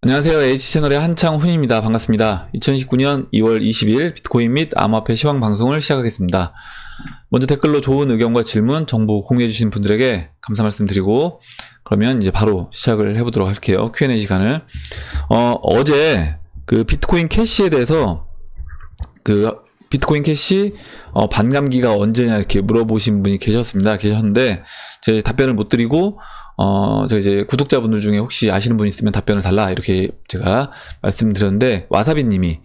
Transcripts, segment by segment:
안녕하세요. H채널의 한창훈입니다. 반갑습니다. 2019년 2월 20일 비트코인 및 암호화폐 시황 방송을 시작하겠습니다. 먼저 댓글로 좋은 의견과 질문, 정보 공유해주신 분들에게 감사 말씀드리고, 그러면 이제 바로 시작을 해보도록 할게요. Q&A 시간을. 어제 그 비트코인 캐시에 대해서 비트코인 캐시 반감기가 언제냐 이렇게 물어보신 분이 계셨는데 제 답변을 못 드리고 저 이제 구독자분들 중에 혹시 아시는 분 있으면 답변을 달라 이렇게 제가 말씀드렸는데 와사비님이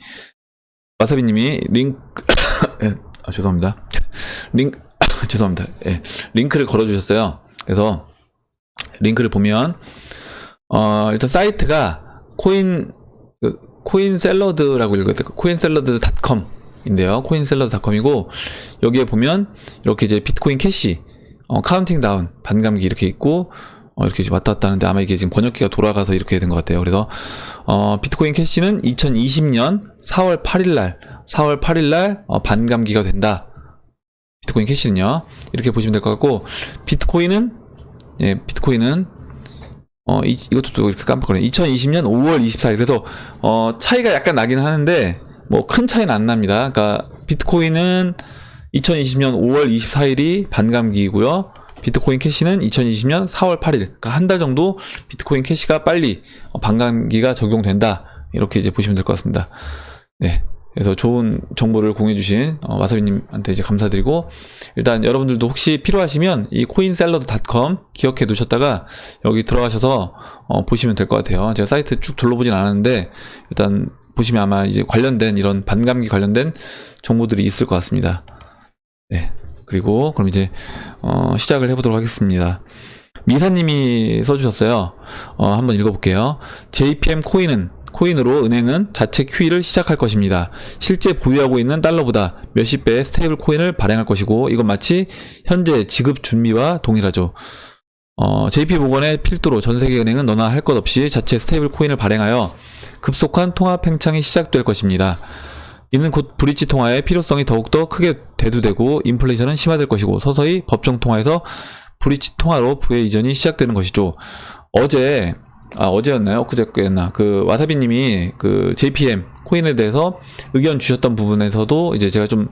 죄송합니다. 죄송합니다. 예, 링크를 걸어주셨어요. 그래서 링크를 보면 일단 사이트가 코인샐러드라고 읽어야 돼요. 코인샐러드.com 인데요. 코인샐러드.com이고 여기에 보면 이렇게 이제 비트코인 캐시 카운팅 다운 반감기 이렇게 있고 이렇게 이제 왔다 갔다 하는데 아마 이게 지금 번역기가 돌아가서 이렇게 된 것 같아요. 그래서 비트코인 캐시는 2020년 4월 8일날 반감기가 된다. 비트코인 캐시는요. 이렇게 보시면 될 것 같고 비트코인은 이것도 또 이렇게 깜빡거리네. 2020년 5월 24일. 그래서 차이가 약간 나긴 하는데 뭐 큰 차이는 안 납니다. 그러니까 비트코인은 2020년 5월 24일이 반감기이고요. 비트코인 캐시는 2020년 4월 8일. 그러니까 한 달 정도 비트코인 캐시가 빨리 반감기가 적용된다. 이렇게 이제 보시면 될 것 같습니다. 네. 그래서 좋은 정보를 공유해주신 와사비님한테 이제 감사드리고, 일단 여러분들도 혹시 필요하시면 이 coinsalad.com 기억해 두셨다가 여기 들어가셔서 보시면 될 것 같아요. 제가 사이트 쭉 둘러보진 않았는데 일단 보시면 아마 이제 관련된 이런 반감기 관련된 정보들이 있을 것 같습니다. 네. 그리고 그럼 이제 시작을 해보도록 하겠습니다. 미사님이 써주셨어요. 한번 읽어볼게요. JPM 코인으로 은행은 자체 QE를 시작할 것입니다. 실제 보유하고 있는 달러보다 몇십 배의 스테이블 코인을 발행할 것이고 이건 마치 현재 지급 준비와 동일하죠. JP모건의 필두로 전세계 은행은 너나 할 것 없이 자체 스테이블 코인을 발행하여 급속한 통화 팽창이 시작될 것입니다. 이는 곧 브릿지 통화의 필요성이 더욱더 크게 대두되고 인플레이션은 심화될 것이고 서서히 법정 통화에서 브릿지 통화로 부의 이전이 시작되는 것이죠. 어제였나요? 엊그저께였나? 그 와사비님이 그 JPM 코인에 대해서 의견 주셨던 부분에서도 이제 제가 좀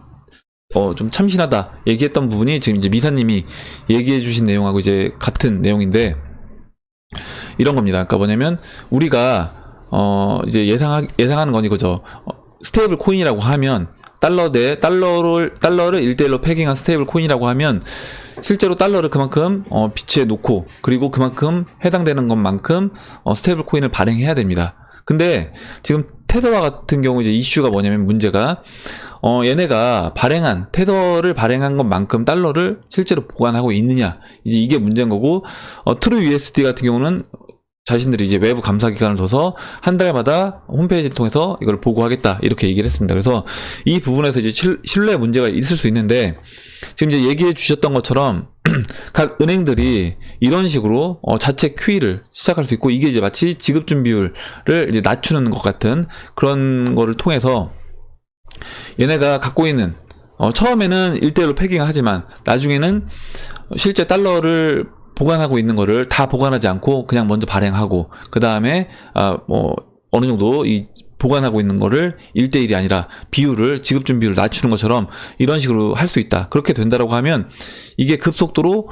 참신하다 얘기했던 부분이 지금 이제 미사님이 얘기해 주신 내용하고 이제 같은 내용인데 이런 겁니다. 그러니까 뭐냐면 우리가 이제 예상하는 건 이거죠. 스테이블 코인이라고 하면 달러를 1대1로 패깅한 스테이블 코인이라고 하면 실제로 달러를 그만큼 비치해 놓고 그리고 그만큼 해당되는 것만큼 스테이블 코인을 발행해야 됩니다. 근데 지금 테더와 같은 경우 이제 이슈가 뭐냐면 문제가 얘네가 테더를 발행한 것만큼 달러를 실제로 보관하고 있느냐 이제 이게 문제인 거고 트루 USD 같은 경우는 자신들이 이제 외부 감사 기간을 둬서 한 달마다 홈페이지를 통해서 이걸 보고하겠다 이렇게 얘기를 했습니다. 그래서 이 부분에서 이제 신뢰 문제가 있을 수 있는데 지금 이제 얘기해 주셨던 것처럼 각 은행들이 이런 식으로 자체 QE를 시작할 수 있고 이게 이제 마치 지급 준비율을 이제 낮추는 것 같은 그런 거를 통해서 얘네가 갖고 있는 처음에는 1대1로 패깅을 하지만 나중에는 실제 달러를 보관하고 있는 거를 다 보관하지 않고 그냥 먼저 발행하고 그 다음에 어느 정도 이 보관하고 있는 거를 1대1이 아니라 지급 준비율을 낮추는 것처럼 이런 식으로 할 수 있다. 그렇게 된다라고 하면 이게 급속도로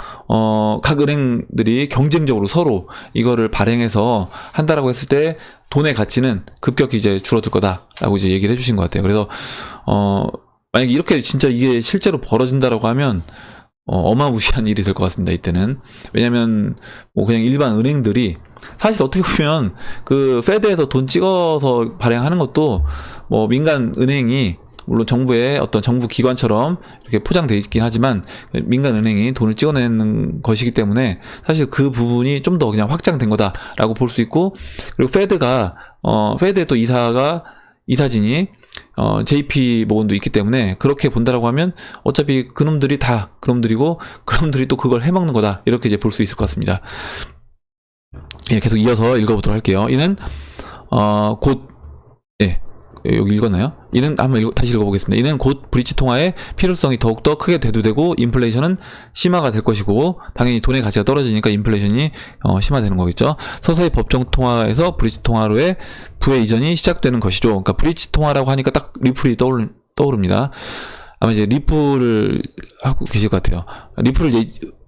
각 은행들이 경쟁적으로 서로 이거를 발행해서 한다라고 했을 때 돈의 가치는 급격히 이제 줄어들 거다라고 이제 얘기를 해주신 것 같아요. 그래서 만약에 이렇게 진짜 이게 실제로 벌어진다라고 하면 어마무시한 일이 될 것 같습니다. 이때는. 왜냐면 뭐 그냥 일반 은행들이 사실 어떻게 보면 그 페드에서 돈 찍어서 발행하는 것도 뭐 민간 은행이 물론 정부의 어떤 정부 기관처럼 이렇게 포장되어 있긴 하지만 민간 은행이 돈을 찍어내는 것이기 때문에 사실 그 부분이 좀 더 그냥 확장된 거다라고 볼 수 있고 그리고 페드의 또 이사진이 JP 모건도 있기 때문에 그렇게 본다라고 하면 어차피 그놈들이 다 그놈들이고 그놈들이 또 그걸 해먹는 거다 이렇게 이제 볼 수 있을 것 같습니다. 예, 계속 이어서 읽어보도록 할게요. 이는 여기 읽었나요? 이는 한번 다시 읽어보겠습니다. 이는 곧 브릿지 통화의 필요성이 더욱더 크게 대두되고 인플레이션은 심화가 될 것이고 당연히 돈의 가치가 떨어지니까 인플레이션이 심화되는 거겠죠. 서서히 법정 통화에서 브릿지 통화로의 부의 이전이 시작되는 것이죠. 그러니까 브릿지 통화라고 하니까 딱 리플이 떠오릅니다. 아마 이제 리플을 하고 계실 것 같아요.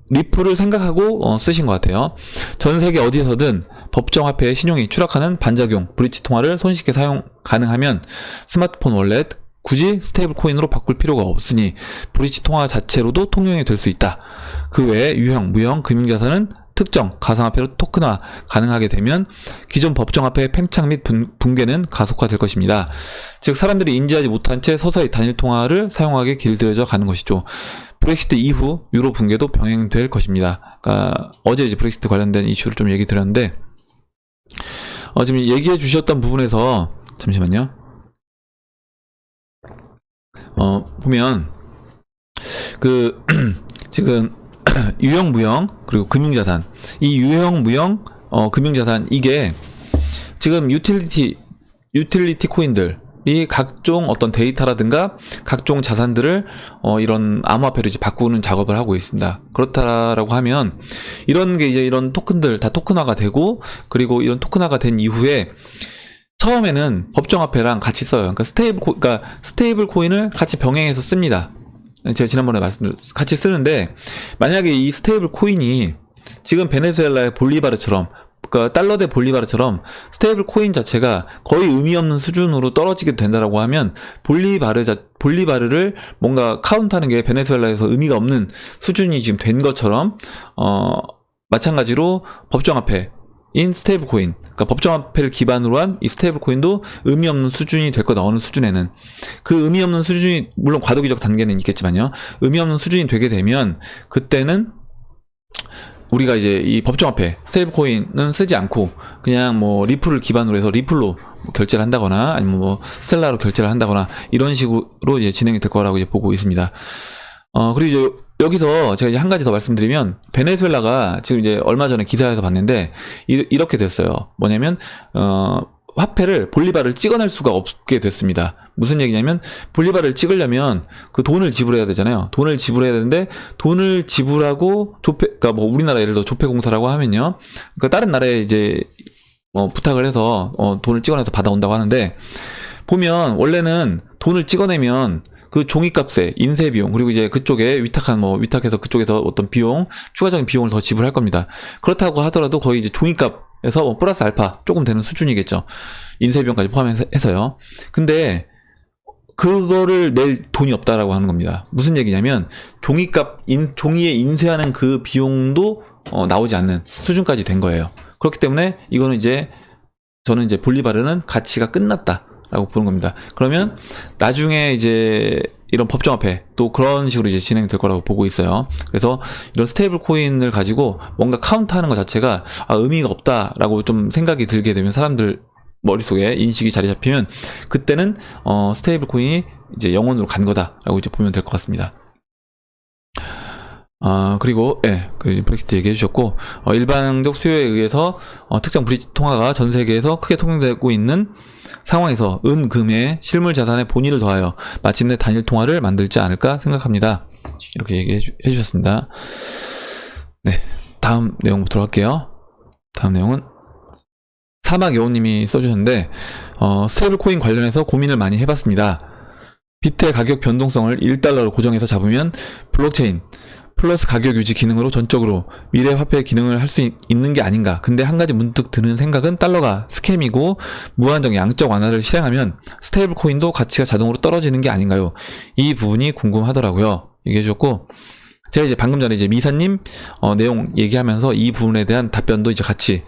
리플을 생각하고 쓰신 것 같아요. 전 세계 어디서든 법정화폐의 신용이 추락하는 반작용 브릿지 통화를 손쉽게 사용 가능하면 스마트폰 월렛 굳이 스테이블 코인으로 바꿀 필요가 없으니 브릿지 통화 자체로도 통용이 될 수 있다. 그 외에 유형, 무형, 금융자산은 특정 가상화폐로 토큰화 가능하게 되면 기존 법정화폐의 팽창 및 붕괴는 가속화될 것입니다. 즉 사람들이 인지하지 못한 채 서서히 단일 통화를 사용하게 길들여져 가는 것이죠. 브렉시트 이후 유로 붕괴도 병행될 것입니다. 그러니까 어제 이제 브렉시트 관련된 이슈를 좀 얘기 드렸는데 지금 얘기해 주셨던 부분에서 잠시만요. 보면 지금 유형 무형 그리고 금융자산 이 유형 무형 금융자산 이게 지금 유틸리티 코인들이 각종 어떤 데이터라든가 각종 자산들을 이런 암호화폐로 이제 바꾸는 작업을 하고 있습니다. 그렇다라고 하면 이런 게 이제 이런 토큰들 다 토큰화가 되고 그리고 이런 토큰화가 된 이후에 처음에는 법정화폐랑 같이 써요. 그러니까 스테이블 코인을 같이 병행해서 씁니다. 제가 지난번에 말씀드렸어요. 같이 쓰는데 만약에 이 스테이블 코인이 지금 베네수엘라의 볼리바르처럼 그러니까 달러 대 볼리바르처럼 스테이블 코인 자체가 거의 의미 없는 수준으로 떨어지게 된다라고 하면 볼리바르를 뭔가 카운트하는 게 베네수엘라에서 의미가 없는 수준이 지금 된 것처럼 마찬가지로 법정화폐 인 스테이블 코인, 그러니까 법정화폐를 기반으로 한 이 스테이블 코인도 의미 없는 수준이 될 거다. 어느 수준에는 그 의미 없는 수준이 물론 과도기적 단계는 있겠지만요. 의미 없는 수준이 되게 되면 그때는 우리가 이제 이 법정화폐 스테이블 코인은 쓰지 않고 그냥 뭐 리플을 기반으로 해서 리플로 결제를 한다거나 아니면 뭐 스텔라로 결제를 한다거나 이런 식으로 이제 진행이 될 거라고 이제 보고 있습니다. 그리고 이제 여기서 제가 이제 한 가지 더 말씀드리면 베네수엘라가 지금 이제 얼마 전에 기사에서 봤는데 이렇게 됐어요. 뭐냐면 화폐를 볼리바를 찍어낼 수가 없게 됐습니다. 무슨 얘기냐면 볼리바를 찍으려면 그 돈을 지불해야 되잖아요. 돈을 지불해야 되는데 돈을 지불하고 그러니까 뭐 우리나라 예를 들어 조폐공사라고 하면요. 그러니까 다른 나라에 이제 부탁을 해서 돈을 찍어내서 받아온다고 하는데 보면 원래는 돈을 찍어내면 그 종이값에 인쇄 비용 그리고 이제 그쪽에 위탁해서 그쪽에서 어떤 비용 추가적인 비용을 더 지불할 겁니다. 그렇다고 하더라도 거의 이제 종이값에서 플러스 알파 조금 되는 수준이겠죠. 인쇄 비용까지 포함해서요. 근데 그거를 낼 돈이 없다라고 하는 겁니다. 무슨 얘기냐면 종이에 인쇄하는 그 비용도 나오지 않는 수준까지 된 거예요. 그렇기 때문에 이거는 저는 이제 볼리바르는 가치가 끝났다. 라고 보는 겁니다. 그러면 나중에 이제 이런 법정화폐 또 그런 식으로 이제 진행될 거라고 보고 있어요. 그래서 이런 스테이블 코인을 가지고 뭔가 카운트하는 것 자체가 의미가 없다라고 좀 생각이 들게 되면 사람들 머릿속에 인식이 자리 잡히면 그때는 스테이블 코인이 이제 영원으로 간 거다라고 이제 보면 될 것 같습니다. 그리고 브렉시트 얘기해 주셨고 일반적 수요에 의해서 특정 브릿지 통화가 전 세계에서 크게 통용되고 있는 상황에서 은, 금의 실물 자산의 본위를 더하여 마침내 단일 통화를 만들지 않을까 생각합니다. 이렇게 얘기해 주셨습니다. 네, 다음 내용 보도록 할게요. 다음 내용은 사막여우님이 써주셨는데 스테이블 코인 관련해서 고민을 많이 해봤습니다. 비트의 가격 변동성을 1달러로 고정해서 잡으면 블록체인 플러스 가격 유지 기능으로 전적으로 미래 화폐의 기능을 할 수 있는 게 아닌가. 근데 한 가지 문득 드는 생각은 달러가 스캠이고 무한정 양적 완화를 실행하면 스테이블 코인도 가치가 자동으로 떨어지는 게 아닌가요? 이 부분이 궁금하더라고요. 얘기해 주셨고 제가 이제 방금 전에 이제 미사님 내용 얘기하면서 이 부분에 대한 답변도 이제 같이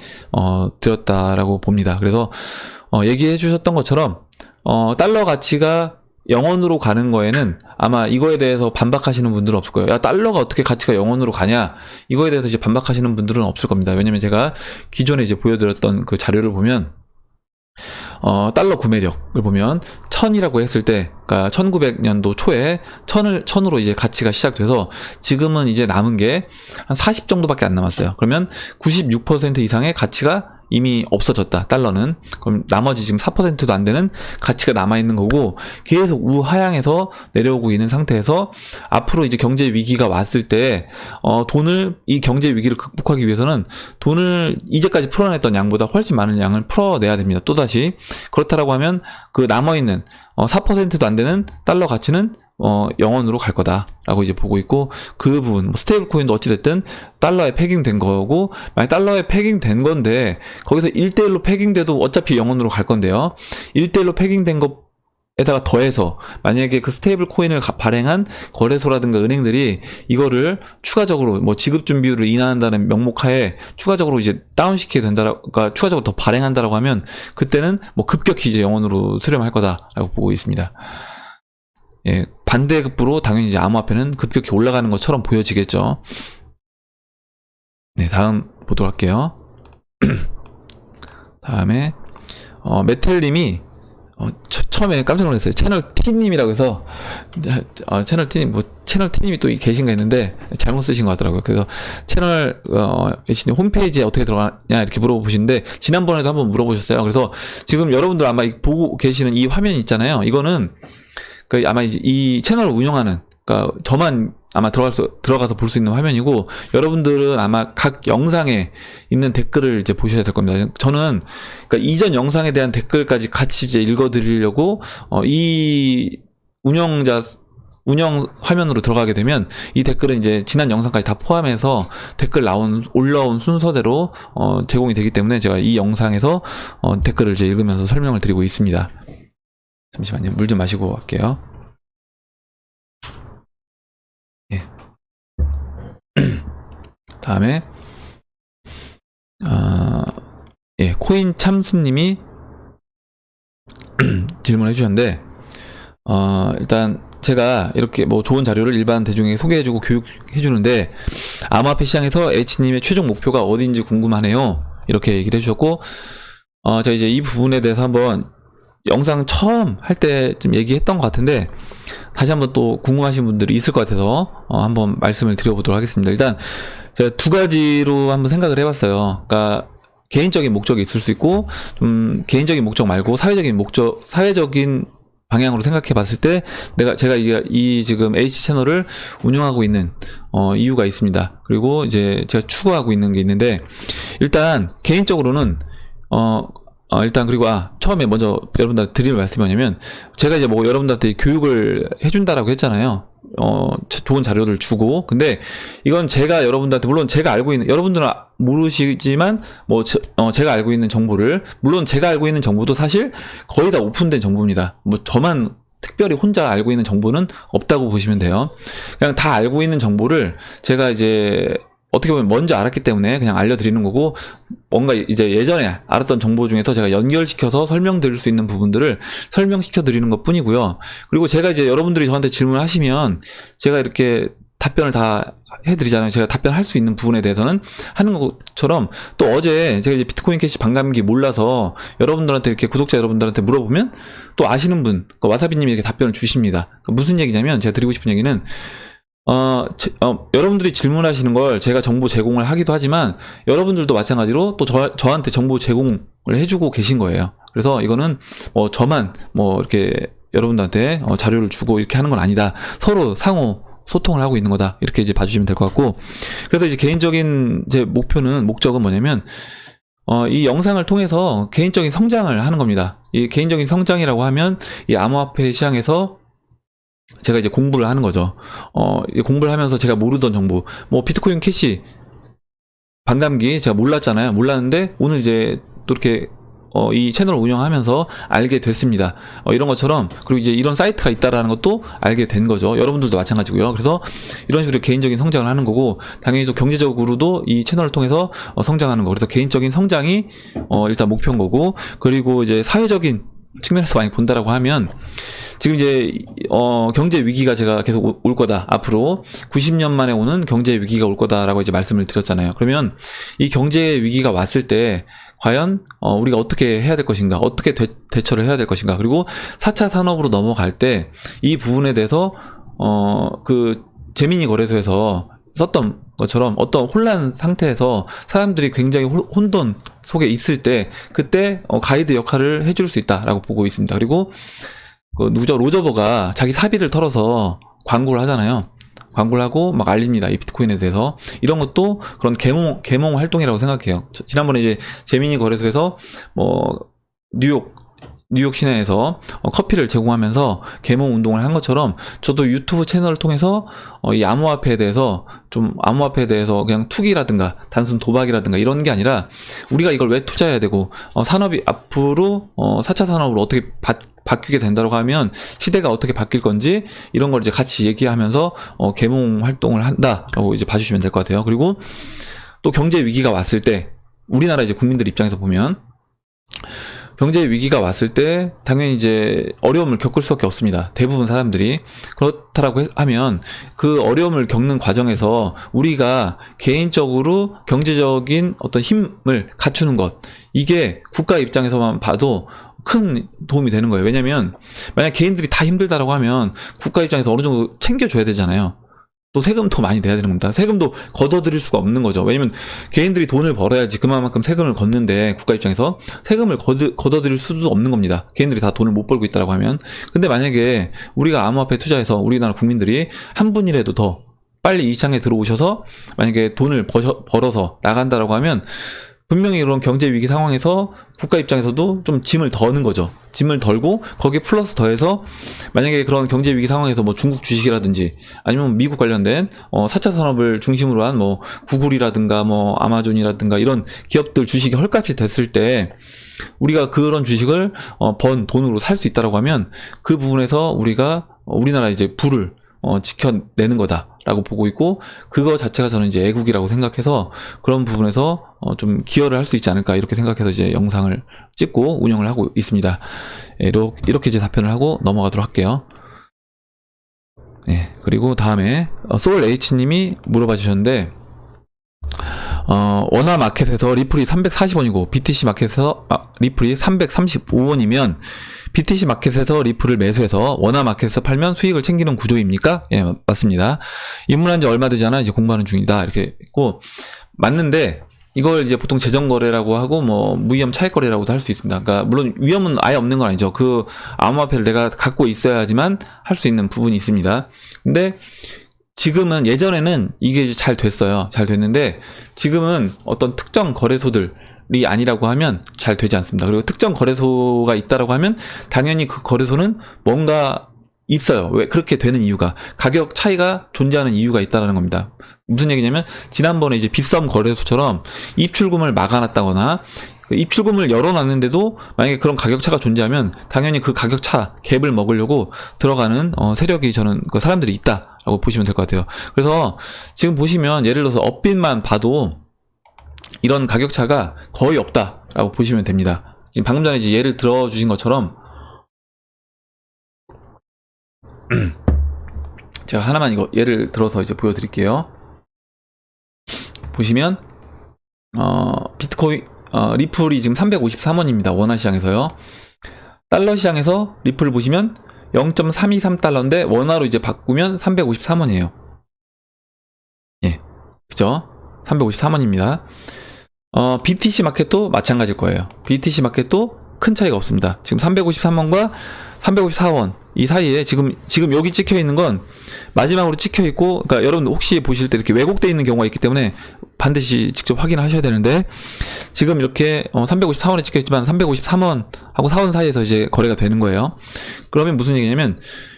드렸다라고 봅니다. 그래서 얘기해 주셨던 것처럼 달러 가치가 0원으로 가는 거에는 아마 이거에 대해서 반박하시는 분들은 없을 거예요. 야, 달러가 어떻게 가치가 0원으로 가냐? 이거에 대해서 이제 반박하시는 분들은 없을 겁니다. 왜냐면 제가 기존에 이제 보여드렸던 그 자료를 보면 달러 구매력을 보면 1000이라고 했을 때, 그러니까 1900년도 초에 1000으로 이제 가치가 시작돼서 지금은 이제 남은 게 한 40 정도밖에 안 남았어요. 그러면 96% 이상의 가치가 이미 없어졌다. 달러는. 그럼 나머지 지금 4%도 안 되는 가치가 남아있는 거고 계속 우하향에서 내려오고 있는 상태에서 앞으로 이제 경제 위기가 왔을 때 돈을 이 경제 위기를 극복하기 위해서는 돈을 이제까지 풀어냈던 양보다 훨씬 많은 양을 풀어내야 됩니다. 또다시 그렇다라고 하면 그 남아있는 4%도 안 되는 달러 가치는 영원으로 갈 거다라고 이제 보고 있고 그 부분 스테이블 코인도 어찌됐든 달러에 패깅된 거고 만약 달러에 패깅된 건데 거기서 1대1로 패깅돼도 어차피 영원으로 갈 건데요 1대1로 패깅된 것에다가 더해서 만약에 그 스테이블 코인을 발행한 거래소라든가 은행들이 이거를 추가적으로 뭐 지급 준비율을 인하한다는 명목하에 추가적으로 이제 다운시키게 된다라가 추가적으로 더 발행한다라고 하면 그때는 뭐 급격히 이제 영원으로 수렴할 거다라고 보고 있습니다. 예, 반대급부로 당연히 이제 암호화폐는 급격히 올라가는 것처럼 보여지겠죠. 네, 다음 보도록 할게요. 다음에 메텔님이 처음에 깜짝 놀랐어요. 채널 T님이라고 해서 채널 T님 채널 T님이 또 계신가 했는데 잘못 쓰신 것 같더라고요. 그래서 채널 홈페이지에 어떻게 들어가냐 이렇게 물어보시는데 지난번에도 한번 물어보셨어요. 그래서 지금 여러분들 아마 보고 계시는 이 화면이 있잖아요. 이거는 아마 이 채널을 운영하는, 저만 아마 들어가서 볼 수 있는 화면이고, 여러분들은 아마 각 영상에 있는 댓글을 이제 보셔야 될 겁니다. 저는, 이전 영상에 대한 댓글까지 같이 이제 읽어드리려고, 이 운영 화면으로 들어가게 되면, 이 댓글은 이제 지난 영상까지 다 포함해서 댓글 올라온 순서대로, 제공이 되기 때문에 제가 이 영상에서, 댓글을 이제 읽으면서 설명을 드리고 있습니다. 잠시만요. 물 좀 마시고 갈게요. 예. 다음에 예, 코인 참수님이 질문해 주셨는데 일단 제가 이렇게 뭐 좋은 자료를 일반 대중에게 소개해주고 교육해 주는데 암호화폐 시장에서 H님의 최종 목표가 어디인지 궁금하네요. 이렇게 얘기를 해주셨고 제가 이제 이 부분에 대해서 한번 영상 처음 할 때쯤 얘기했던 것 같은데 다시 한번 또 궁금하신 분들이 있을 것 같아서 한번 말씀을 드려보도록 하겠습니다. 일단 제가 두 가지로 한번 생각을 해봤어요. 그러니까 개인적인 목적이 있을 수 있고 좀 개인적인 목적 말고 사회적인 방향으로 생각해 봤을 때 제가 이 지금 H 채널을 운영하고 있는 이유가 있습니다. 그리고 이제 제가 추구하고 있는 게 있는데 일단 개인적으로는 일단 그리고 처음에 먼저 여러분들한테 드릴 말씀이 뭐냐면 제가 이제 뭐 여러분들한테 교육을 해준다라고 했잖아요. 좋은 자료를 주고 근데 이건 제가 여러분들한테 물론 제가 알고 있는 여러분들은 모르시지만 뭐 제가 알고 있는 정보를 물론 제가 알고 있는 정보도 사실 거의 다 오픈된 정보입니다. 뭐 저만 특별히 혼자 알고 있는 정보는 없다고 보시면 돼요. 그냥 다 알고 있는 정보를 제가 이제 어떻게 보면 먼저 알았기 때문에 그냥 알려드리는 거고 뭔가 이제 예전에 알았던 정보 중에서 제가 연결시켜서 설명드릴 수 있는 부분들을 설명시켜 드리는 것 뿐이고요. 그리고 제가 이제 여러분들이 저한테 질문하시면 제가 이렇게 답변을 다 해드리잖아요. 제가 답변할 수 있는 부분에 대해서는 하는 것처럼 또 어제 제가 이제 비트코인 캐시 반감기 몰라서 여러분들한테 이렇게 구독자 여러분들한테 물어보면 또 아시는 분, 와사비님이 이렇게 답변을 주십니다. 무슨 얘기냐면 제가 드리고 싶은 얘기는 여러분들이 질문하시는 걸 제가 정보 제공을 하기도 하지만 여러분들도 마찬가지로 또 저한테 정보 제공을 해주고 계신 거예요. 그래서 이거는 저만 이렇게 여러분들한테 자료를 주고 이렇게 하는 건 아니다. 서로 상호 소통을 하고 있는 거다. 이렇게 이제 봐주시면 될 것 같고 그래서 이제 개인적인 제 목적은 뭐냐면 이 영상을 통해서 개인적인 성장을 하는 겁니다. 이 개인적인 성장이라고 하면 이 암호화폐 시장에서 제가 이제 공부를 하는 거죠. 공부를 하면서 제가 모르던 정보, 비트코인 캐시 반감기 제가 몰랐잖아요. 몰랐는데 오늘 이제 또 이렇게 이 채널을 운영하면서 알게 됐습니다. 이런 것처럼 그리고 이제 이런 사이트가 있다라는 것도 알게 된 거죠. 여러분들도 마찬가지고요. 그래서 이런 식으로 개인적인 성장을 하는 거고 당연히 또 경제적으로도 이 채널을 통해서 성장하는 거. 그래서 개인적인 성장이 일단 목표인 거고 그리고 이제 사회적인 측면에서 많이 본다라고 하면 지금 이제 경제 위기가 제가 계속 올 거다. 앞으로 90년 만에 오는 경제 위기가 올 거다라고 이제 말씀을 드렸잖아요. 그러면 이 경제 위기가 왔을 때 과연 우리가 어떻게 해야 될 것인가? 어떻게 대처를 해야 될 것인가? 그리고 4차 산업으로 넘어갈 때 이 부분에 대해서 그 재미니 거래소에서 썼던 것처럼 어떤 혼란 상태에서 사람들이 굉장히 혼돈 속에 있을 때 그때 가이드 역할을 해줄 수 있다라고 보고 있습니다. 그리고 그 누구죠? 로저버가 자기 사비를 털어서 광고를 하잖아요. 광고를 하고 막 알립니다. 이 비트코인에 대해서. 이런 것도 그런 계몽 활동이라고 생각해요. 지난번에 이제 재미니 거래소에서 뭐 뉴욕 시내에서 커피를 제공하면서 계몽 운동을 한 것처럼 저도 유튜브 채널을 통해서 이 암호화폐에 대해서 그냥 투기라든가 단순 도박이라든가 이런 게 아니라 우리가 이걸 왜 투자해야 되고 산업이 앞으로 4차 산업으로 어떻게 바뀌게 된다고 하면 시대가 어떻게 바뀔 건지 이런 걸 이제 같이 얘기하면서 계몽 활동을 한다라고 이제 봐주시면 될 것 같아요. 그리고 또 경제 위기가 왔을 때 우리나라 이제 국민들 입장에서 보면 경제 위기가 왔을 때 당연히 이제 어려움을 겪을 수밖에 없습니다. 대부분 사람들이. 그렇다라고 하면 그 어려움을 겪는 과정에서 우리가 개인적으로 경제적인 어떤 힘을 갖추는 것, 이게 국가 입장에서만 봐도 큰 도움이 되는 거예요. 왜냐면 만약 개인들이 다 힘들다라고 하면 국가 입장에서 어느 정도 챙겨줘야 되잖아요. 또 세금도 많이 내야 되는 겁니다. 세금도 걷어들일 수가 없는 거죠. 왜냐면 개인들이 돈을 벌어야지 그만큼 세금을 걷는데 국가 입장에서 세금을 걷어들일 수도 없는 겁니다. 개인들이 다 돈을 못 벌고 있다라고 하면. 근데 만약에 우리가 암호화폐 투자해서 우리나라 국민들이 한 분이라도 더 빨리 이 시장에 들어오셔서 만약에 돈을 벌어서 나간다라고 하면 분명히 그런 경제 위기 상황에서 국가 입장에서도 좀 짐을 더는 거죠. 짐을 덜고 거기에 플러스 더해서 만약에 그런 경제 위기 상황에서 뭐 중국 주식이라든지 아니면 미국 관련된 4차 산업을 중심으로 한 뭐 구글이라든가 뭐 아마존이라든가 이런 기업들 주식이 헐값이 됐을 때 우리가 그런 주식을 번 돈으로 살 수 있다라고 하면 그 부분에서 우리나라 이제 부를 지켜내는 거다라고 보고 있고, 그거 자체가 저는 이제 애국이라고 생각해서 그런 부분에서 좀 기여를 할 수 있지 않을까 이렇게 생각해서 이제 영상을 찍고 운영을 하고 있습니다. 이렇게 이제 답변을 하고 넘어가도록 할게요. 네, 그리고 다음에 소울H님이 물어봐 주셨는데 원화 마켓에서 리플이 340원이고 BTC 마켓에서 리플이 335원이면 BTC 마켓에서 리플을 매수해서 원화 마켓에서 팔면 수익을 챙기는 구조입니까? 예, 맞습니다. 입문한 지 얼마 되지 않아 이제 공부하는 중이다 이렇게 했고, 맞는데 이걸 이제 보통 재정거래라고 하고 뭐 무위험 차익거래라고도 할 수 있습니다. 그러니까 물론 위험은 아예 없는 건 아니죠. 그 암호화폐를 내가 갖고 있어야지만 할 수 있는 부분이 있습니다. 근데 지금은, 예전에는 이게 잘 됐어요. 잘 됐는데 지금은 어떤 특정 거래소들이 아니라고 하면 잘 되지 않습니다. 그리고 특정 거래소가 있다라고 하면 당연히 그 거래소는 뭔가 있어요. 왜 그렇게 되는 이유가, 가격 차이가 존재하는 이유가 있다라는 겁니다. 무슨 얘기냐면 지난번에 이제 빗썸 거래소처럼 입출금을 막아놨다거나 입출금을 열어놨는데도 만약에 그런 가격차가 존재하면 당연히 그 가격차 갭을 먹으려고 들어가는 세력이, 저는 그 사람들이 있다라고 보시면 될 것 같아요. 그래서 지금 보시면 예를 들어서 업빗만 봐도 이런 가격차가 거의 없다라고 보시면 됩니다. 지금 방금 전에 이제 예를 들어주신 것처럼 제가 하나만 이거 예를 들어서 이제 보여드릴게요. 보시면 비트코인 리플이 지금 353원입니다. 원화 시장에서요. 달러 시장에서 리플을 보시면 0.323달러인데 원화로 이제 바꾸면 353원이에요. 예, 그죠? 353원입니다. BTC 마켓도 마찬가지일 거예요. BTC 마켓도 큰 차이가 없습니다. 지금 353원과 354원 이 사이에 지금 여기 찍혀 있는 건 마지막으로 찍혀 있고, 그러니까 여러분 혹시 보실 때 이렇게 왜곡되어 있는 경우가 있기 때문에 반드시 직접 확인을 하셔야 되는데, 지금 이렇게 354원에 찍혀 있지만 353원하고 4원 사이에서 이제 거래가 되는 거예요. 그러면 무슨 얘기냐면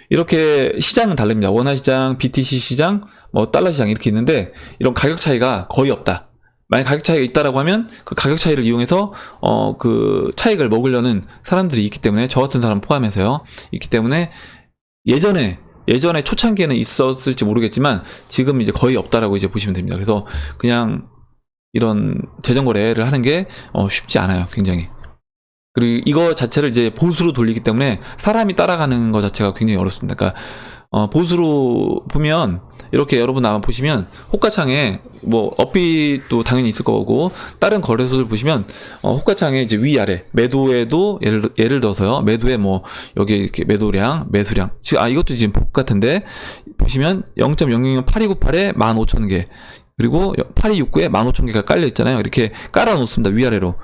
이렇게 시장은 다릅니다. 원화 시장, BTC 시장, 뭐 달러 시장 이렇게 있는데 이런 가격 차이가 거의 없다. 만약 가격 차이가 있다라고 하면 그 가격 차이를 이용해서 그 차익을 먹으려는 사람들이 있기 때문에, 저 같은 사람 포함해서요, 있기 때문에 예전에 초창기에는 있었을지 모르겠지만 지금 이제 거의 없다라고 이제 보시면 됩니다. 그래서 그냥 이런 재정거래를 하는 게 쉽지 않아요, 굉장히. 그리고 이거 자체를 이제 보수로 돌리기 때문에 사람이 따라가는 것 자체가 굉장히 어렵습니다. 그러니까 보수로 보면 이렇게 여러분 아마 보시면 호가창에 뭐 업비도 당연히 있을 거고 다른 거래소들 보시면 호가창에 이제 위아래 매도에도 예를 들어서요, 매도에 뭐 여기 이렇게 매도량, 매수량, 이것도 지금 복 같은데 보시면 0.008298에 15,000개, 그리고 8269에 15,000개가 깔려 있잖아요. 이렇게 깔아 놓습니다. 위아래로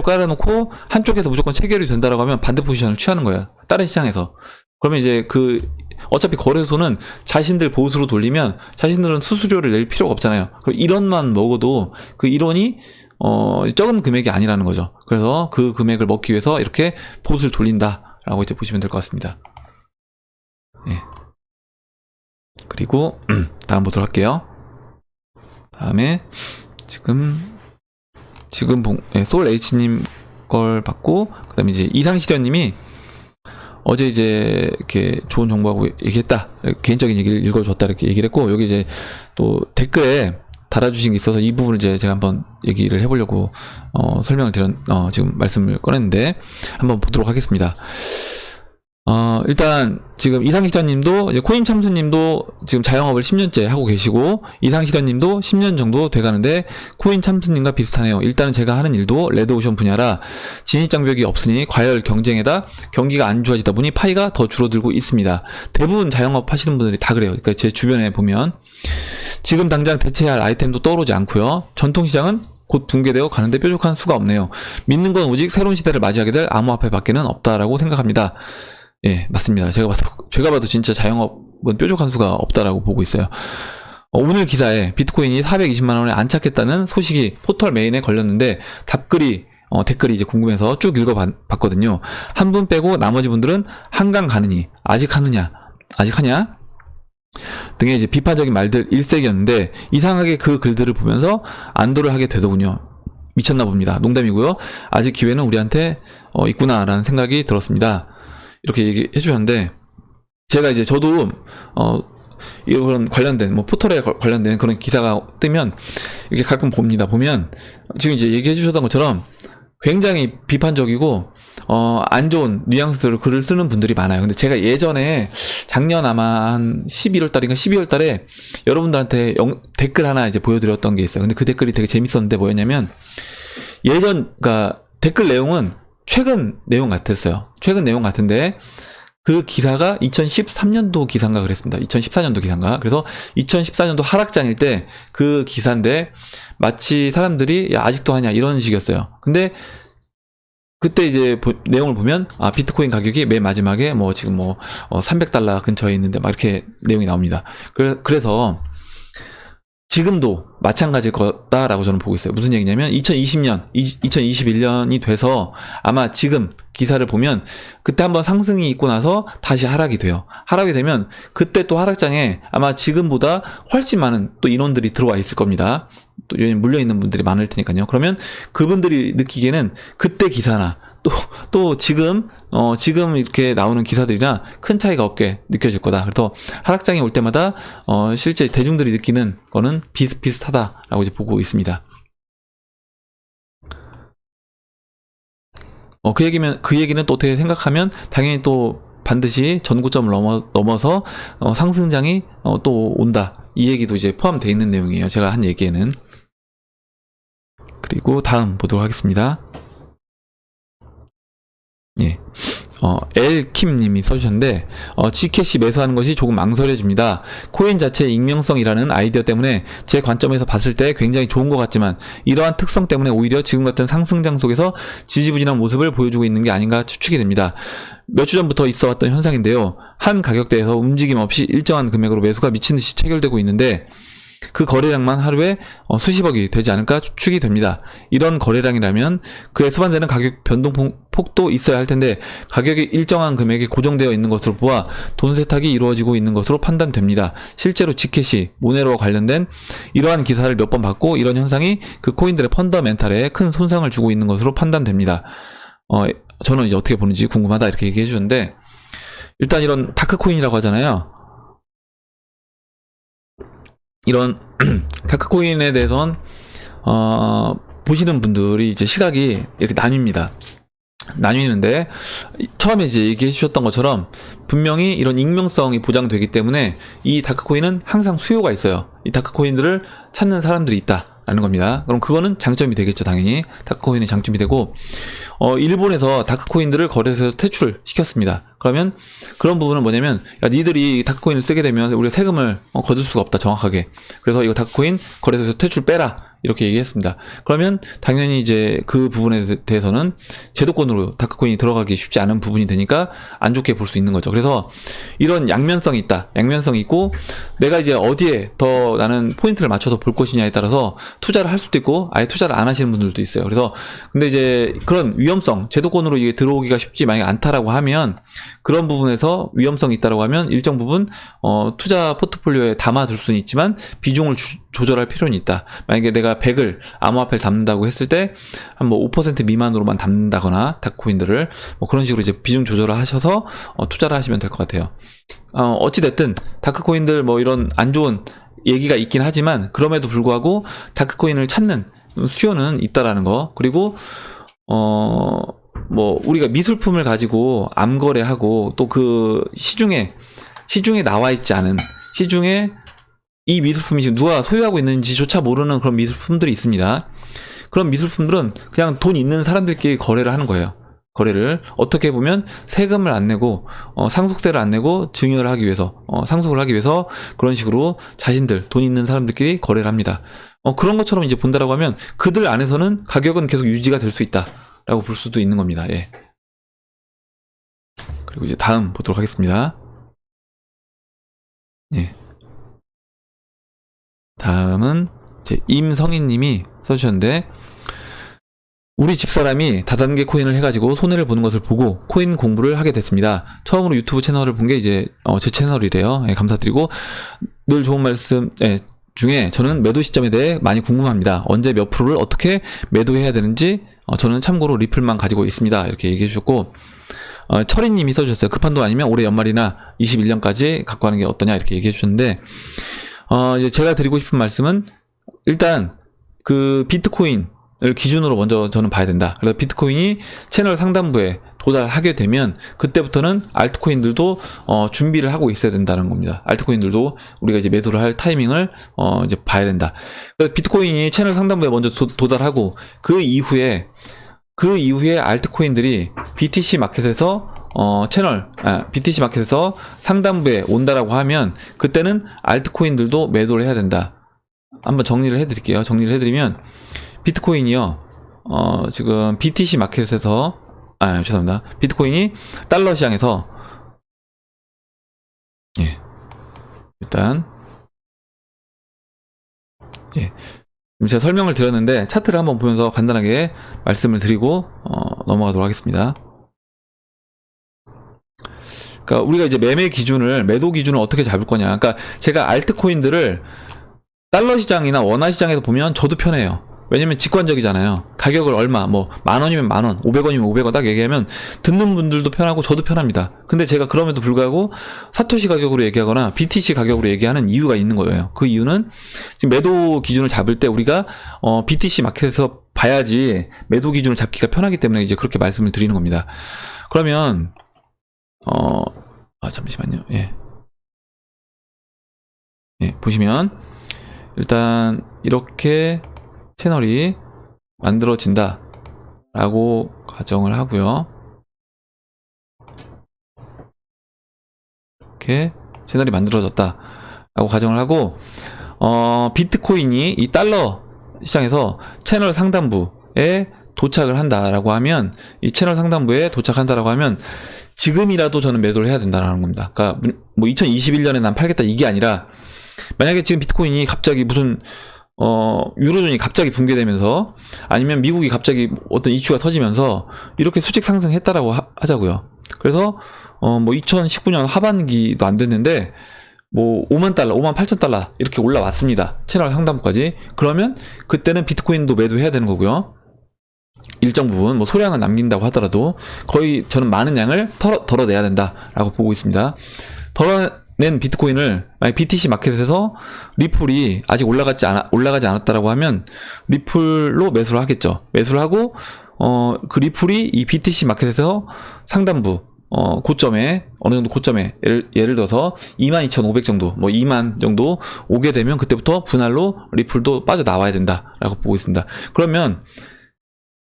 깔아 놓고 한쪽에서 무조건 체결이 된다라고 하면 반대 포지션을 취하는 거예요. 다른 시장에서. 그러면 이제 어차피 거래소는 자신들 보수로 돌리면 자신들은 수수료를 낼 필요가 없잖아요. 그럼 1원만 먹어도 그 1원이 적은 금액이 아니라는 거죠. 그래서 그 금액을 먹기 위해서 이렇게 보수를 돌린다라고 이제 보시면 될 것 같습니다. 예. 그리고 다음 보도록 할게요. 다음에 지금 솔 H님 걸 받고, 그 다음에 이제 이상시련님이 어제 이제 이렇게 좋은 정보하고 얘기했다, 개인적인 얘기를 읽어줬다 이렇게 얘기를 했고, 여기 이제 또 댓글에 달아주신 게 있어서 이 부분을 이제 제가 한번 얘기를 해보려고 설명을 지금 말씀을 꺼냈는데 한번 보도록 하겠습니다. 일단 지금 이상시련님도 코인 참수님도 지금 자영업을 10년째 하고 계시고, 이상시련님도 10년 정도 돼가는데 코인 참수님과 비슷하네요. 일단은 제가 하는 일도 레드오션 분야라 진입장벽이 없으니 과열 경쟁에다 경기가 안 좋아지다 보니 파이가 더 줄어들고 있습니다. 대부분 자영업 하시는 분들이 다 그래요. 그러니까 제 주변에 보면 지금 당장 대체할 아이템도 떠오르지 않고요. 전통시장은 곧 붕괴되어 가는데 뾰족한 수가 없네요. 믿는 건 오직 새로운 시대를 맞이하게 될 암호화폐밖에는 없다라고 생각합니다. 예, 맞습니다. 제가 봐도 진짜 자영업은 뾰족한 수가 없다라고 보고 있어요. 오늘 기사에 비트코인이 420만원에 안착했다는 소식이 포털 메인에 걸렸는데 댓글이 이제 궁금해서 쭉 읽어봤거든요. 한 분 빼고 나머지 분들은 한강 가느니, 아직 하냐 등의 이제 비판적인 말들 일색이었는데, 이상하게 그 글들을 보면서 안도를 하게 되더군요. 미쳤나 봅니다. 농담이고요. 아직 기회는 우리한테 있구나라는 생각이 들었습니다. 이렇게 얘기해 주셨는데, 제가 이제 저도 이런 관련된 포털에 관련된 그런 기사가 뜨면 이렇게 가끔 봅니다. 보면 지금 이제 얘기해 주셨던 것처럼 굉장히 비판적이고 안 좋은 뉘앙스로 글을 쓰는 분들이 많아요. 근데 제가 예전에 작년 아마 한 11월 달인가 12월 달에 여러분들한테 댓글 하나 이제 보여드렸던 게 있어요. 근데 그 댓글이 되게 재밌었는데 뭐였냐면, 그러니까 댓글 내용은 최근 내용 같았어요. 최근 내용 같은데 그 기사가 2013년도 기사인가 그랬습니다. 2014년도 기사인가. 그래서 2014년도 하락장일 때 그 기사인데 마치 사람들이 야, 아직도 하냐 이런 식이었어요. 근데 그때 이제 내용을 보면 비트코인 가격이 맨 마지막에 지금 $300 근처에 있는데 막 이렇게 내용이 나옵니다. 그래서 지금도 마찬가지일 거다라고 저는 보고 있어요. 무슨 얘기냐면 2021년이 돼서 아마 지금 기사를 보면 그때 한번 상승이 있고 나서 다시 하락이 돼요. 하락이 되면 그때 또 하락장에 아마 지금보다 훨씬 많은 또 인원들이 들어와 있을 겁니다. 또 물려있는 분들이 많을 테니까요. 그러면 그분들이 느끼기에는 그때 기사나 또 지금 이렇게 나오는 기사들이랑 큰 차이가 없게 느껴질 거다. 그래서 하락장이 올 때마다 실제 대중들이 느끼는 거는 비슷하다라고 이제 보고 있습니다. 그 얘기는 또 어떻게 생각하면 당연히 또 반드시 전고점을 넘어서 상승장이 또 온다. 이 얘기도 이제 포함되어 있는 내용이에요. 제가 한 얘기에는. 그리고 다음 보도록 하겠습니다. 예. 엘킴님이 써주셨는데, G캐시 매수하는 것이 조금 망설여집니다. 코인 자체의 익명성이라는 아이디어 때문에 제 관점에서 봤을 때 굉장히 좋은 것 같지만, 이러한 특성 때문에 오히려 지금 같은 상승장 속에서 지지부진한 모습을 보여주고 있는 게 아닌가 추측이 됩니다. 몇 주 전부터 있어왔던 현상인데요. 한 가격대에서 움직임 없이 일정한 금액으로 매수가 미친듯이 체결되고 있는데, 그 거래량만 하루에 수십억이 되지 않을까 추측이 됩니다. 이런 거래량이라면 그에 수반되는 가격 변동폭도 있어야 할 텐데, 가격이 일정한 금액이 고정되어 있는 것으로 보아 돈 세탁이 이루어지고 있는 것으로 판단됩니다. 실제로 지켓이 모네로와 관련된 이러한 기사를 몇 번 봤고, 이런 현상이 그 코인들의 펀더멘탈에 큰 손상을 주고 있는 것으로 판단됩니다. 저는 이제 어떻게 보는지 궁금하다 이렇게 얘기해 주는데, 일단 이런 다크코인이라고 하잖아요. 이런 다크코인에 대해서는 보시는 분들이 이제 시각이 이렇게 나뉘는데, 처음에 이제 얘기해 주셨던 것처럼 분명히 이런 익명성이 보장되기 때문에 이 다크코인은 항상 수요가 있어요. 이 다크코인들을 찾는 사람들이 있다. 라는 겁니다. 그럼 그거는 장점이 되겠죠, 당연히. 다크코인의 장점이 되고, 일본에서 다크코인들을 거래소에서 퇴출시켰습니다. 그러면 그런 부분은 뭐냐면, 야, 니들이 다크코인을 쓰게 되면 우리가 세금을 거둘 수가 없다, 정확하게. 그래서 이거 다크코인 거래소에서 퇴출 빼라. 이렇게 얘기했습니다. 그러면 당연히 이제 그 부분에 대해서는 제도권으로 다크코인이 들어가기 쉽지 않은 부분이 되니까 안 좋게 볼 수 있는 거죠. 그래서 이런 양면성이 있다. 양면성이 있고 내가 이제 어디에 더 나는 포인트를 맞춰서 볼 것이냐에 따라서 투자를 할 수도 있고 아예 투자를 안 하시는 분들도 있어요. 그래서 근데 이제 그런 위험성, 제도권으로 이게 들어오기가 쉽지 만약에 않다라고 하면 그런 부분에서 위험성이 있다라고 하면 일정 부분 투자 포트폴리오에 담아둘 수는 있지만 비중을 조절할 필요는 있다. 만약에 내가 100을 암호화폐를 담는다고 했을 때 한 뭐 5% 미만으로만 담는다거나 다크코인들을 뭐 그런 식으로 이제 비중 조절을 하셔서 투자를 하시면 될 것 같아요. 어찌됐든 다크코인들 뭐 이런 안 좋은 얘기가 있긴 하지만 그럼에도 불구하고 다크코인을 찾는 수요는 있다라는 거. 그리고 뭐 우리가 미술품을 가지고 암거래하고 또 그 시중에 나와 있지 않은 시중에 이 미술품이 지금 누가 소유하고 있는지조차 모르는 그런 미술품들이 있습니다. 그런 미술품들은 그냥 돈 있는 사람들끼리 거래를 하는 거예요. 거래를 어떻게 보면 세금을 안 내고 상속세를 안 내고 증여를 하기 위해서 상속을 하기 위해서 그런 식으로 자신들 돈 있는 사람들끼리 거래를 합니다. 그런 것처럼 이제 본다라고 하면 그들 안에서는 가격은 계속 유지가 될 수 있다라고 볼 수도 있는 겁니다. 예. 그리고 이제 다음 보도록 하겠습니다. 예. 다음은 이제 임성희님이 써주셨는데 우리 집사람이 다단계 코인을 해가지고 손해를 보는 것을 보고 코인 공부를 하게 됐습니다. 처음으로 유튜브 채널을 본 게 이제 제 채널이래요. 예, 감사드리고 늘 좋은 말씀 중에 저는 매도 시점에 대해 많이 궁금합니다. 언제 몇 프로를 어떻게 매도해야 되는지 저는 참고로 리플만 가지고 있습니다. 이렇게 얘기해 주셨고 철이님이 써주셨어요. 급한 돈 아니면 올해 연말이나 21년까지 갖고 가는 게 어떠냐 이렇게 얘기해 주셨는데 이제 제가 드리고 싶은 말씀은 일단 그 비트코인을 기준으로 먼저 저는 봐야 된다. 그래서 비트코인이 채널 상단부에 도달하게 되면 그때부터는 알트코인들도 준비를 하고 있어야 된다는 겁니다. 알트코인들도 우리가 이제 매도를 할 타이밍을 이제 봐야 된다. 그래서 비트코인이 채널 상단부에 먼저 도달하고 그 이후에 알트코인들이 BTC 마켓에서 BTC 마켓에서 상단부에 온다라고 하면 그때는 알트코인들도 매도를 해야 된다. 한번 정리를 해드릴게요. 정리를 해드리면 비트코인이요. 지금 BTC 마켓에서 죄송합니다. 비트코인이 달러 시장에서 예. 일단 예. 제가 설명을 드렸는데 차트를 한번 보면서 간단하게 말씀을 드리고 넘어가도록 하겠습니다. 그러니까 우리가 이제 매도 기준을 어떻게 잡을 거냐. 그러니까 제가 알트코인들을 달러 시장이나 원화 시장에서 보면 저도 편해요. 왜냐면 직관적이잖아요. 가격을 얼마, 뭐, 10,000원이면 10,000원, 500원이면 500원 딱 얘기하면 듣는 분들도 편하고 저도 편합니다. 근데 제가 그럼에도 불구하고 사토시 가격으로 얘기하거나 BTC 가격으로 얘기하는 이유가 있는 거예요. 그 이유는 지금 매도 기준을 잡을 때 우리가, BTC 마켓에서 봐야지 매도 기준을 잡기가 편하기 때문에 이제 그렇게 말씀을 드리는 겁니다. 그러면, 잠시만요. 예. 예, 보시면, 일단, 이렇게, 채널이 만들어진다 라고 가정을 하고요. 이렇게 채널이 만들어졌다 라고 가정을 하고 비트코인이 이 달러 시장에서 채널 상단부에 도착을 한다라고 하면 이 채널 상단부에 도착한다라고 하면 지금이라도 저는 매도를 해야 된다는 겁니다. 그러니까 뭐 2021년에 난 팔겠다 이게 아니라 만약에 지금 비트코인이 갑자기 무슨 유로존이 갑자기 붕괴되면서 아니면 미국이 갑자기 어떤 이슈가 터지면서 이렇게 수직 상승했다라고 하자고요. 그래서 뭐 2019년 하반기도 안 됐는데 뭐 5만 달러, 5만 8천 달러 이렇게 올라왔습니다. 채널 상단부까지. 그러면 그때는 비트코인도 매도해야 되는 거고요. 일정 부분 뭐 소량은 남긴다고 하더라도 거의 저는 많은 양을 덜어내야 된다라고 보고 있습니다. 낸 비트코인을 만약 BTC 마켓에서 리플이 아직 올라가지 않았다라고 하면 리플로 매수를 하겠죠. 매수를 하고 그 리플이 이 BTC 마켓에서 상단부 고점에, 어느 정도 고점에, 예를 들어서 22,500 정도, 뭐 2만 정도 오게 되면 그때부터 분할로 리플도 빠져나와야 된다라고 보고 있습니다. 그러면,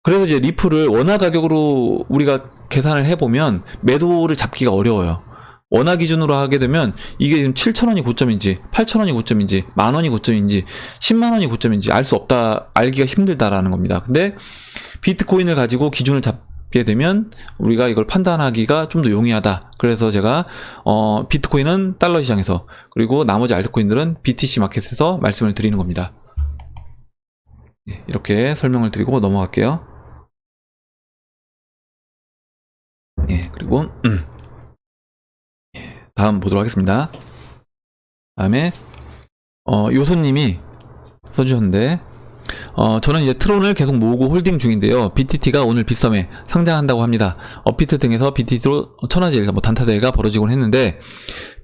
그래서 이제 리플을 원화 가격으로 우리가 계산을 해보면 매도를 잡기가 어려워요. 원화 기준으로 하게 되면 이게 지금 7,000원이 고점인지 8,000원이 고점인지 만원이 고점인지 10만원이 고점인지 알 수 없다, 알기가 힘들다라는 겁니다. 근데 비트코인을 가지고 기준을 잡게 되면 우리가 이걸 판단하기가 좀 더 용이하다. 그래서 제가 비트코인은 달러 시장에서, 그리고 나머지 알트코인들은 BTC 마켓에서 말씀을 드리는 겁니다. 이렇게 설명을 드리고 넘어갈게요. 그리고 다음 보도록 하겠습니다. 다음에 요소님이 써주셨는데, 저는 이제 트론을 계속 모으고 홀딩 중인데요. BTT가 오늘 빗썸에 상장한다고 합니다. 업비트 등에서 BTT로 천하제일 단타대회가 벌어지곤 했는데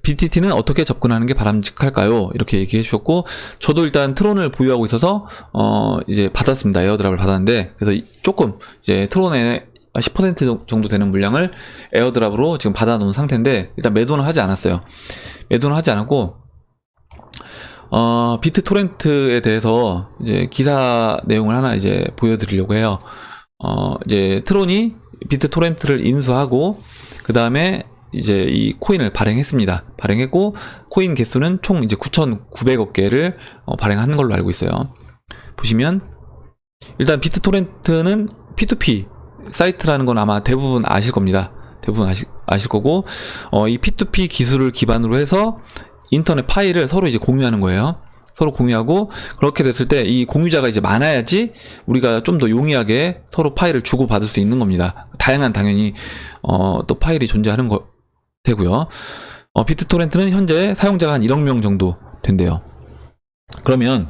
BTT는 어떻게 접근하는 게 바람직할까요? 이렇게 얘기해 주셨고, 저도 일단 트론을 보유하고 있어서 이제 받았습니다. 에어드랍을 받았는데, 그래서 조금 이제 트론에 10% 정도 되는 물량을 에어드랍으로 지금 받아놓은 상태인데, 일단 매도는 하지 않았어요. 매도는 하지 않았고, 비트토렌트에 대해서 이제 기사 내용을 하나 이제 보여드리려고 해요. 이제 트론이 비트토렌트를 인수하고, 그 다음에 이제 이 코인을 발행했습니다. 발행했고, 코인 개수는 총 이제 9,900억 개를 발행한 걸로 알고 있어요. 보시면, 일단 비트토렌트는 P2P 사이트라는 건 아마 대부분 아실 겁니다. 대부분 아실 거고, 이 P2P 기술을 기반으로 해서 인터넷 파일을 서로 이제 공유하는 거예요. 서로 공유하고, 그렇게 됐을 때 이 공유자가 이제 많아야지 우리가 좀 더 용이하게 서로 파일을 주고받을 수 있는 겁니다. 다양한 당연히 또 파일이 존재하는 거 되고요. 비트토렌트는 현재 사용자가 한 1억 명 정도 된대요. 그러면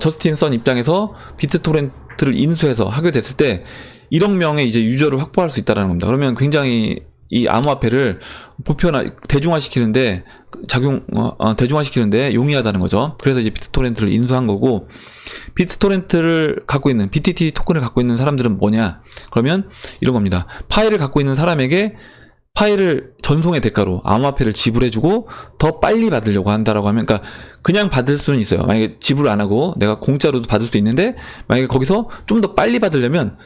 저스틴 선 입장에서 비트토렌트를 인수해서 하게 됐을 때 1억 명의 이제 유저를 확보할 수 있다는 겁니다. 그러면 굉장히 이 암호화폐를 대중화시키는데 대중화시키는데 용이하다는 거죠. 그래서 이제 비트토렌트를 인수한 거고, 비트토렌트를 갖고 있는, BTT 토큰을 갖고 있는 사람들은 뭐냐? 그러면 이런 겁니다. 파일을 갖고 있는 사람에게 파일을 전송의 대가로 암호화폐를 지불해주고 더 빨리 받으려고 한다라고 하면, 그러니까 그냥 받을 수는 있어요. 만약에 지불 안 하고 내가 공짜로도 받을 수 있는데, 만약에 거기서 좀 더 빨리 받으려면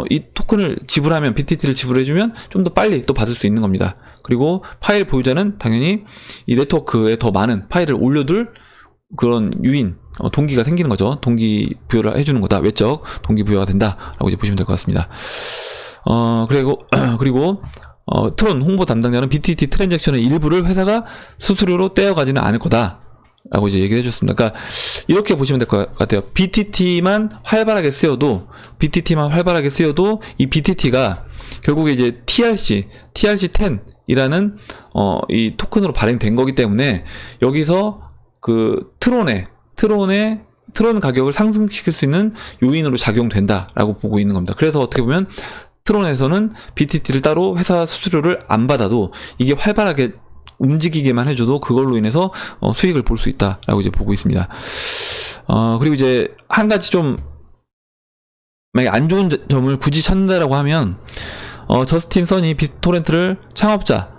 이 토큰을 지불하면, BTT를 지불해주면 좀 더 빨리 또 받을 수 있는 겁니다. 그리고 파일 보유자는 당연히 이 네트워크에 더 많은 파일을 올려둘 그런 유인, 동기가 생기는 거죠. 동기 부여를 해주는 거다. 외적 동기 부여가 된다라고 이제 보시면 될 것 같습니다. 그리고 트론 홍보 담당자는 BTT 트랜잭션의 일부를 회사가 수수료로 떼어가지는 않을 거다 라고 이제 얘기를 해줬습니다. 그러니까 이렇게 보시면 될 것 같아요. BTT만 활발하게 쓰여도 이 BTT가 결국에 이제 TRC10이라는 이 토큰으로 발행된 거기 때문에, 여기서 그 트론 가격을 상승시킬 수 있는 요인으로 작용된다라고 보고 있는 겁니다. 그래서 어떻게 보면 트론에서는 BTT를 따로 회사 수수료를 안 받아도 이게 활발하게 움직이게만 해줘도 그걸로 인해서 수익을 볼 수 있다라고 이제 보고 있습니다. 그리고 이제 한 가지 좀 만약에 안 좋은 점을 굳이 찾는다라고 하면, 저스틴 선이 비트토렌트를 창업자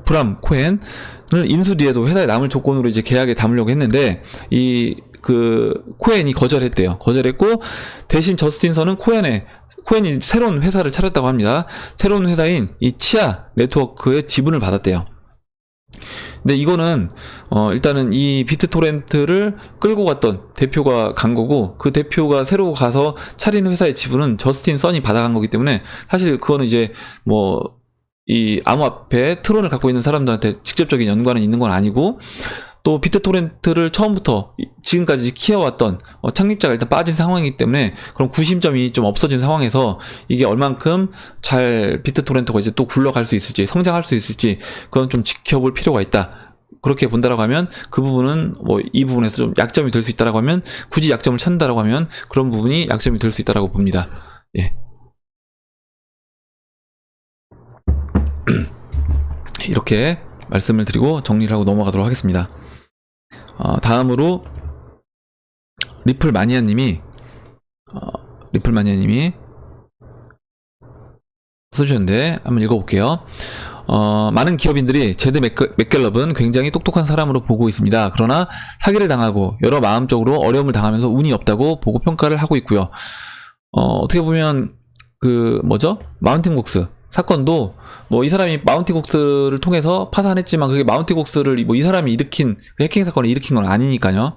브람 코엔을 인수 뒤에도 회사에 남을 조건으로 이제 계약에 담으려고 했는데, 코엔이 거절했대요. 거절했고, 대신 저스틴 선은 코엔이 새로운 회사를 차렸다고 합니다. 새로운 회사인 이 치아 네트워크의 지분을 받았대요. 근데 이거는 일단은 이 비트토렌트를 끌고 갔던 대표가 간 거고, 그 대표가 새로 가서 차린 회사의 지분은 저스틴 선이 받아간 거기 때문에, 사실 그거는 이제 이 암호화폐 트론을 갖고 있는 사람들한테 직접적인 연관은 있는 건 아니고, 또 비트토렌트를 처음부터 지금까지 키워왔던 창립자가 일단 빠진 상황이기 때문에, 그럼 구심점이 좀 없어진 상황에서 이게 얼만큼 잘 비트토렌트가 이제 또 굴러갈 수 있을지, 성장할 수 있을지, 그건 좀 지켜볼 필요가 있다. 그렇게 본다라고 하면, 그 부분은 이 부분에서 좀 약점이 될 수 있다라고 하면, 굳이 약점을 찾는다라고 하면 그런 부분이 약점이 될 수 있다라고 봅니다. 예. 이렇게 말씀을 드리고 정리를 하고 넘어가도록 하겠습니다. 다음으로 리플 마니아님이 써주셨는데 한번 읽어볼게요. 많은 기업인들이 제드 맥갤럽은 굉장히 똑똑한 사람으로 보고 있습니다. 그러나 사기를 당하고 여러 마음적으로 어려움을 당하면서 운이 없다고 보고 평가를 하고 있고요. 어떻게 보면 마운틴 곡스 사건도 뭐 이 사람이 마운틴 곡스를 통해서 파산했지만 그게 마운틴 곡스를 뭐 이 사람이 일으킨 그 해킹 사건을 일으킨 건 아니니까요.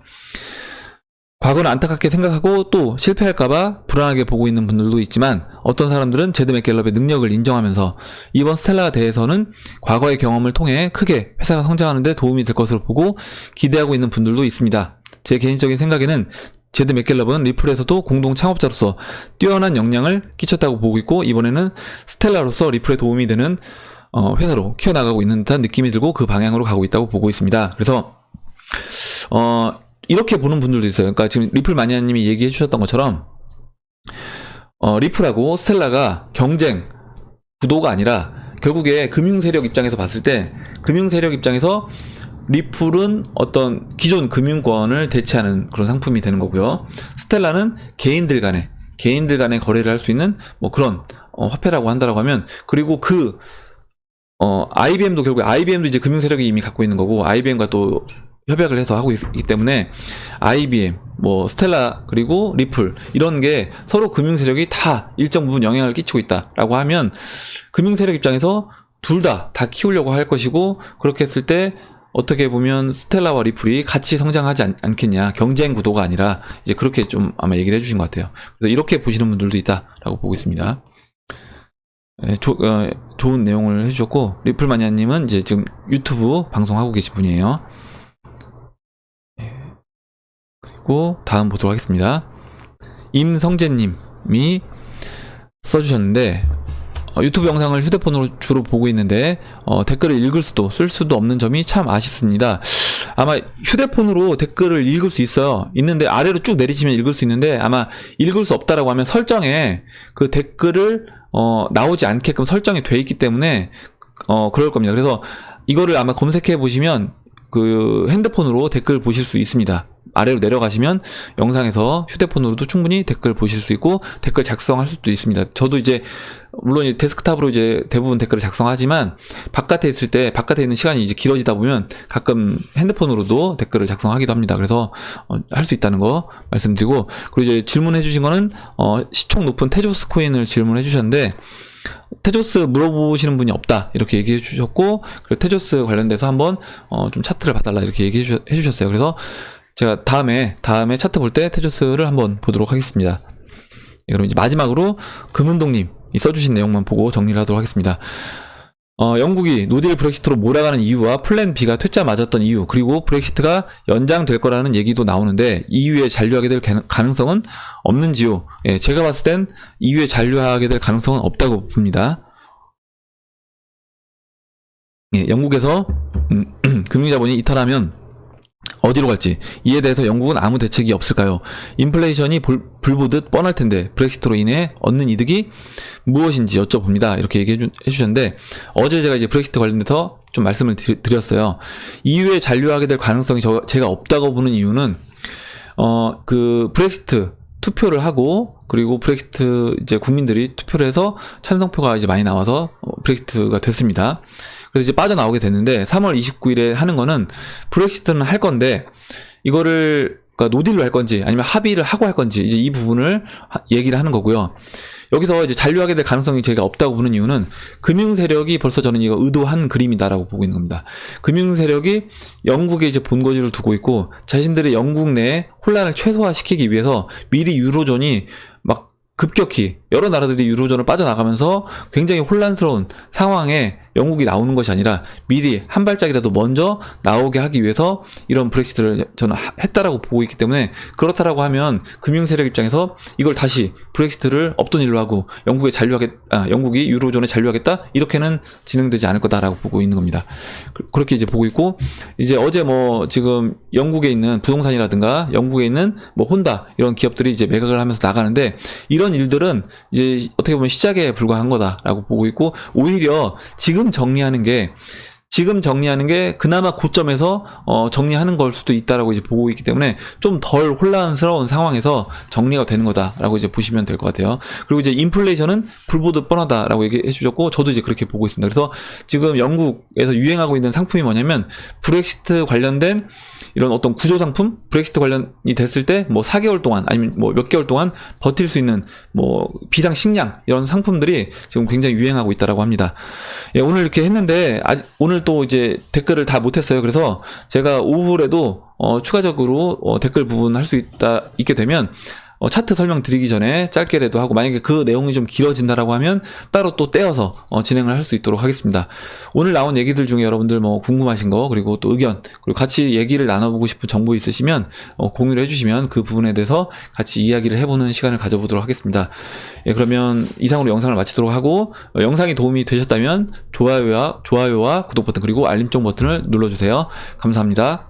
과거는 안타깝게 생각하고 또 실패할까봐 불안하게 보고 있는 분들도 있지만 어떤 사람들은 제드 맥갤럽의 능력을 인정하면서 이번 스텔라 대회에서는 과거의 경험을 통해 크게 회사가 성장하는 데 도움이 될 것으로 보고 기대하고 있는 분들도 있습니다. 제 개인적인 생각에는 제드 맥갤럽은 리플에서도 공동 창업자로서 뛰어난 역량을 끼쳤다고 보고 있고 이번에는 스텔라로서 리플에 도움이 되는 회사로 키워나가고 있는 듯한 느낌이 들고 그 방향으로 가고 있다고 보고 있습니다. 그래서 이렇게 보는 분들도 있어요. 그러니까 지금 리플 마니아님이 얘기해 주셨던 것처럼 리플하고 스텔라가 경쟁 구도가 아니라 결국에 금융세력 입장에서 봤을 때 금융세력 입장에서 리플은 어떤 기존 금융권을 대체하는 그런 상품이 되는 거고요. 스텔라는 개인들 간에 거래를 할 수 있는 뭐 그런 화폐라고 한다라고 하면 그리고 IBM도 결국에 IBM도 이제 금융세력이 이미 갖고 있는 거고 IBM과 또 협약을 해서 하고 있기 때문에 IBM, 뭐 스텔라 그리고 리플 이런 게 서로 금융세력이 다 일정 부분 영향을 끼치고 있다라고 하면 금융세력 입장에서 둘 다 키우려고 할 것이고 그렇게 했을 때 어떻게 보면 스텔라와 리플이 같이 성장하지 않겠냐 경쟁 구도가 아니라 이제 그렇게 좀 아마 얘기를 해주신 것 같아요. 그래서 이렇게 보시는 분들도 있다라고 보고 있습니다. 좋은 내용을 해주셨고 리플 마니아님은 이제 지금 유튜브 방송하고 계신 분이에요. 그리고 다음 보도록 하겠습니다. 임성재님이 써주셨는데 유튜브 영상을 휴대폰으로 주로 보고 있는데 댓글을 읽을 수도 쓸 수도 없는 점이 참 아쉽습니다. 아마 휴대폰으로 댓글을 읽을 수 있는데 아래로 쭉 내리시면 읽을 수 있는데 아마 읽을 수 없다라고 하면 설정에 그 댓글을 나오지 않게끔 설정이 돼 있기 때문에 그럴 겁니다. 그래서 이거를 아마 검색해 보시면 그 핸드폰으로 댓글 보실 수 있습니다. 아래로 내려가시면 영상에서 휴대폰으로도 충분히 댓글 보실 수 있고 댓글 작성할 수도 있습니다. 저도 이제 물론 데스크탑으로 이제 대부분 댓글을 작성하지만 바깥에 있을 때 바깥에 있는 시간이 이제 길어지다 보면 가끔 핸드폰으로도 댓글을 작성하기도 합니다. 그래서 할 수 있다는 거 말씀드리고 그리고 이제 질문해 주신 거는 시총 높은 테조스 코인을 질문해 주셨는데 테조스 물어보시는 분이 없다 이렇게 얘기해 주셨고 그리고 테조스 관련돼서 한번 좀 차트를 봐달라 이렇게 얘기해 주셨어요. 그래서 제가 다음에 차트 볼 때 테조스를 한번 보도록 하겠습니다. 그럼 이제 마지막으로 금은동님이 써주신 내용만 보고 정리를 하도록 하겠습니다. 영국이 노딜 브렉시트로 몰아가는 이유와 플랜 B가 퇴짜 맞았던 이유 그리고 브렉시트가 연장될 거라는 얘기도 나오는데 EU에 잔류하게 될 가능성은 없는지요? 예, 제가 봤을 땐 EU에 잔류하게 될 가능성은 없다고 봅니다. 예, 영국에서 금융자본이 이탈하면 어디로 갈지 이에 대해서 영국은 아무 대책이 없을까요? 인플레이션이 불보듯 뻔할 텐데 브렉시트로 인해 얻는 이득이 무엇인지 여쭤봅니다. 이렇게 얘기해 주셨는데 어제 제가 이제 브렉시트 관련돼서 좀 말씀을 드렸어요. EU에 잔류하게 될 가능성이 제가 없다고 보는 이유는 그 브렉시트 투표를 하고 그리고 브렉시트 이제 국민들이 투표를 해서 찬성표가 이제 많이 나와서 브렉시트가 됐습니다. 그래서 이제 빠져나오게 됐는데 3월 29일에 하는 거는 브렉시트는 할 건데 이거를 그러니까 노딜로 할 건지 아니면 합의를 하고 할 건지 이제 이 부분을 얘기를 하는 거고요. 여기서 이제 잔류하게 될 가능성이 제가 없다고 보는 이유는 금융 세력이 벌써 저는 이거 의도한 그림이다라고 보고 있는 겁니다. 금융 세력이 영국에 이제 본거지를 두고 있고 자신들의 영국 내에 혼란을 최소화시키기 위해서 미리 유로존이 막 급격히 여러 나라들이 유로존을 빠져나가면서 굉장히 혼란스러운 상황에 영국이 나오는 것이 아니라 미리 한 발짝이라도 먼저 나오게 하기 위해서 이런 브렉시트를 저는 했다라고 보고 있기 때문에 그렇다라고 하면 금융세력 입장에서 이걸 다시 브렉시트를 없던 일로 하고 영국이 유로존에 잔류하겠다 이렇게는 진행되지 않을 거다라고 보고 있는 겁니다. 그렇게 이제 보고 있고 이제 어제 뭐 지금 영국에 있는 부동산이라든가 영국에 있는 뭐 혼다 이런 기업들이 이제 매각을 하면서 나가는데 이런 일들은 이제 어떻게 보면 시작에 불과한 거다라고 보고 있고 오히려 지금 정리하는 게 지금 정리하는 게 그나마 고점에서 정리하는 걸 수도 있다라고 이제 보고 있기 때문에 좀 덜 혼란스러운 상황에서 정리가 되는 거다라고 이제 보시면 될 것 같아요. 그리고 이제 인플레이션은 불보듯 뻔하다라고 얘기해 주셨고 저도 이제 그렇게 보고 있습니다. 그래서 지금 영국에서 유행하고 있는 상품이 뭐냐면 브렉시트 관련된 이런 어떤 구조 상품, 브렉시트 관련이 됐을 때 뭐 4개월 동안 아니면 뭐 몇 개월 동안 버틸 수 있는 뭐 비상 식량 이런 상품들이 지금 굉장히 유행하고 있다라고 합니다. 예, 오늘 이렇게 했는데 오늘 또 이제 댓글을 다 못했어요. 그래서 제가 오후에도 추가적으로 댓글 부분 할 수 있게 되면 차트 설명드리기 전에 짧게라도 하고 만약에 그 내용이 좀 길어진다라고 하면 따로 또 떼어서 진행을 할 수 있도록 하겠습니다. 오늘 나온 얘기들 중에 여러분들 뭐 궁금하신 거 그리고 또 의견 그리고 같이 얘기를 나눠보고 싶은 정보 있으시면 공유를 해주시면 그 부분에 대해서 같이 이야기를 해보는 시간을 가져보도록 하겠습니다. 예, 그러면 이상으로 영상을 마치도록 하고 영상이 도움이 되셨다면 좋아요와 구독 버튼 그리고 알림종 버튼을 눌러주세요. 감사합니다.